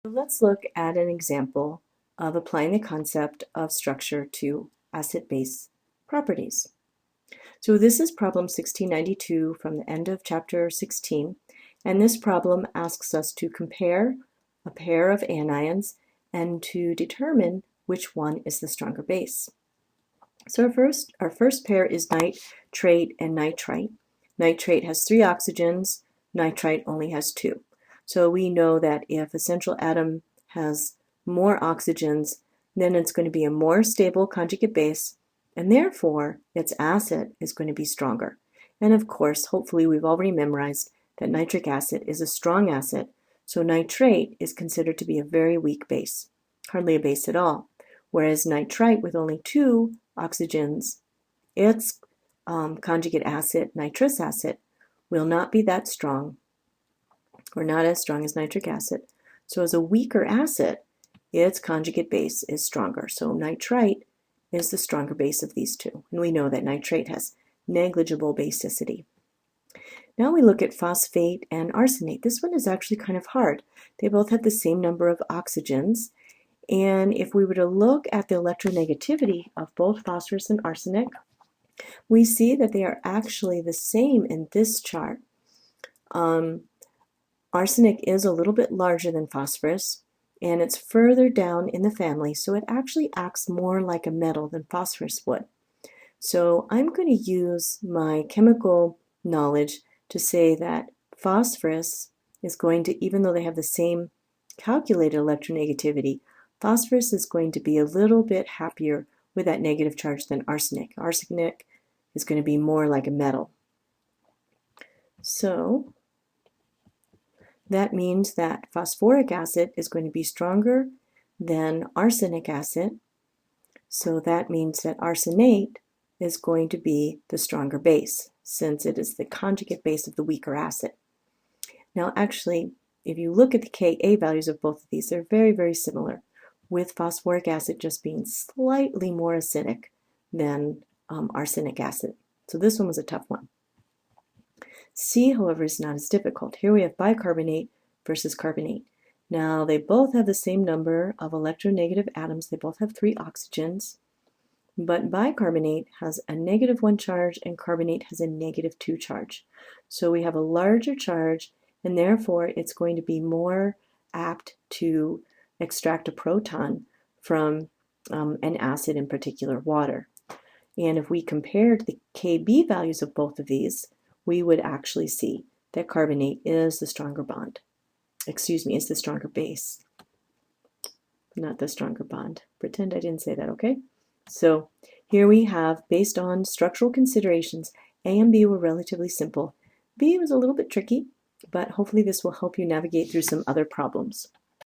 Let's look at an example of applying the concept of structure to acid-base properties. So this is problem 1692 from the end of chapter 16, and this problem asks us to compare a pair of anions and to determine which one is the stronger base. So our first pair is nitrate and nitrite. Nitrate has 3 oxygens, nitrite only has 2. So we know that if a central atom has more oxygens, then it's going to be a more stable conjugate base, and therefore its acid is going to be stronger. And of course, hopefully we've already memorized that nitric acid is a strong acid, so nitrate is considered to be a very weak base, hardly a base at all. Whereas nitrite with only 2 oxygens, its conjugate acid, nitrous acid, will not be that strong, or not as strong as nitric acid. So as a weaker acid, its conjugate base is stronger. So nitrite is the stronger base of these two. And we know that nitrate has negligible basicity. Now we look at phosphate and arsenate. This one is actually kind of hard. They both have the same number of oxygens. And if we were to look at the electronegativity of both phosphorus and arsenic, we see that they are actually the same in this chart. Arsenic is a little bit larger than phosphorus, and it's further down in the family, so it actually acts more like a metal than phosphorus would. So I'm going to use my chemical knowledge to say that phosphorus is going to, even though they have the same calculated electronegativity, phosphorus is going to be a little bit happier with that negative charge than arsenic. Arsenic is going to be more like a metal. So that means that phosphoric acid is going to be stronger than arsenic acid. So that means that arsenate is going to be the stronger base, since it is the conjugate base of the weaker acid. Now actually, if you look at the Ka values of both of these, they're very, very similar, with phosphoric acid just being slightly more acidic than arsenic acid. So this one was a tough one. C, however, is not as difficult. Here we have bicarbonate versus carbonate. Now, they both have the same number of electronegative atoms. They both have 3 oxygens. But bicarbonate has a -1 charge and carbonate has a -2 charge. So we have a larger charge, and therefore it's going to be more apt to extract a proton from an acid, in particular water. And if we compared the Kb values of both of these, we would actually see that carbonate is the stronger bond. Excuse me, is the stronger base, not the stronger bond. Pretend I didn't say that, okay? So here we have, based on structural considerations, A and B were relatively simple. B was a little bit tricky, but hopefully this will help you navigate through some other problems.